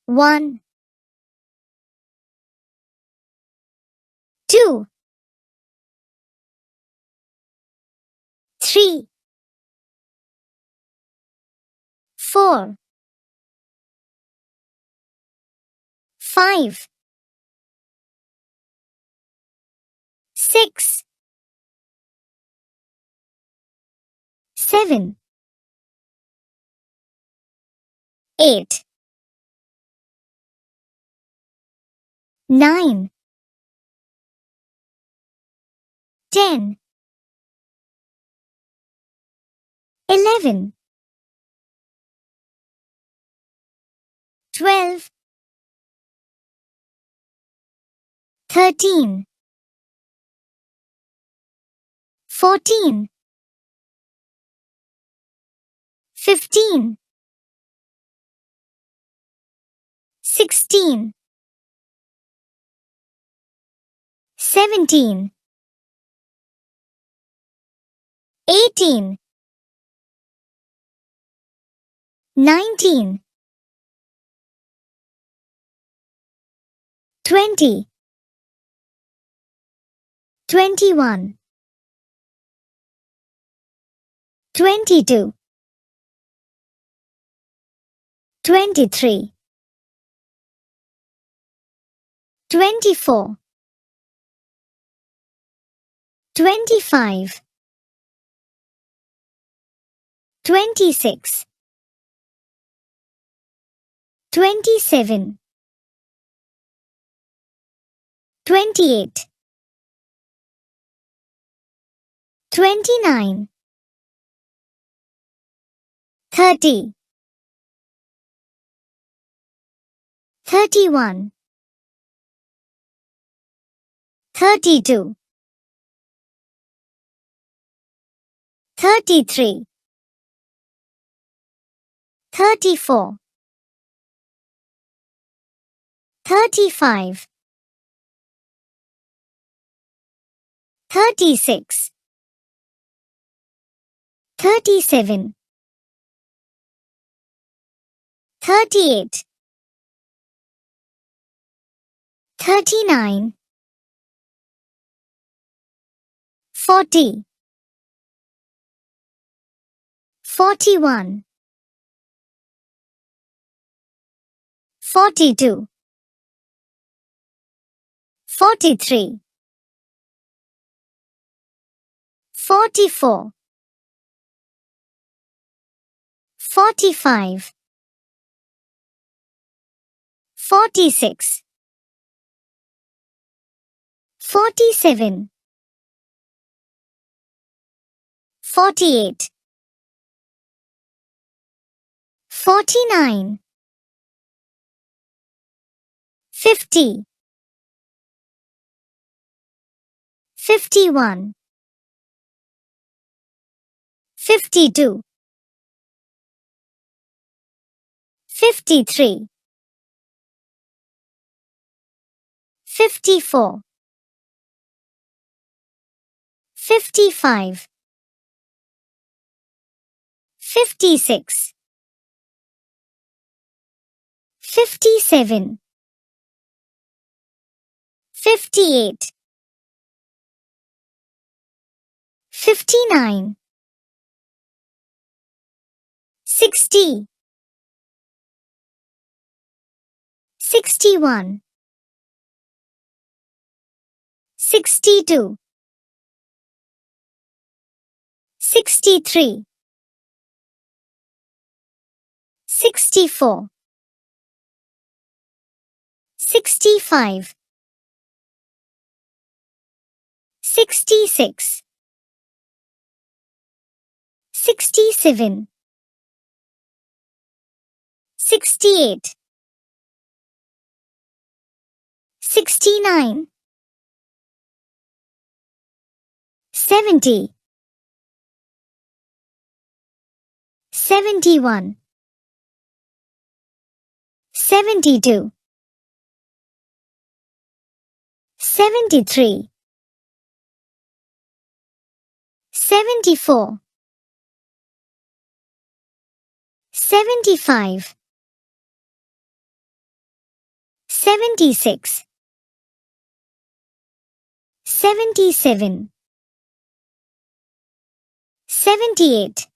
1, 2, 3, 4, 5, 6, 7, 8, 9, 10, 11, 12, 13, 14, 15, 16, 17, 18, 19, 20, 21, 22, 23, 24, 25, 26, 27, 28, 29, 30, 31, 32, 33, 34, 35, 36, 37, 38, 39, 40, 41, 42, 43, 44, 45, 46, 47, 48, 49, 50, 51, 52, 53, 54, 55, 56, 57, 58, 59, 60, 61, 62, 63, 64, 65, 66, 67, 68, 69, 70, 71, 72, 73, 74, 75, 76, 77, 78,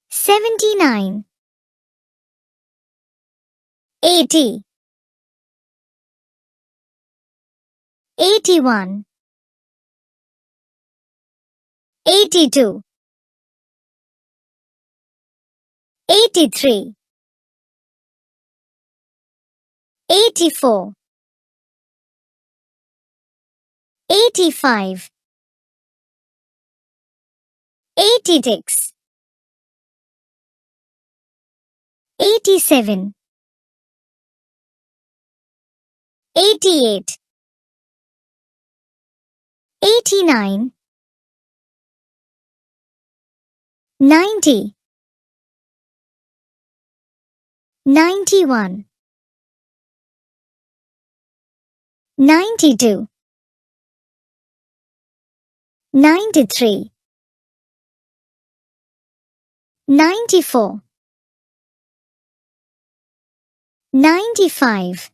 79, 80, 81, 82, 83, 84, 85, 86, 87, 88, 89, 90, 91, 92, 93, 94, 95,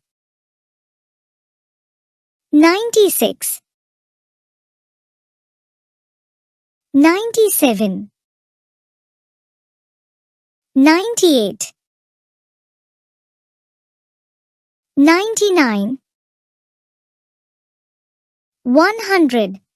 96, 97, 98, 99, 100.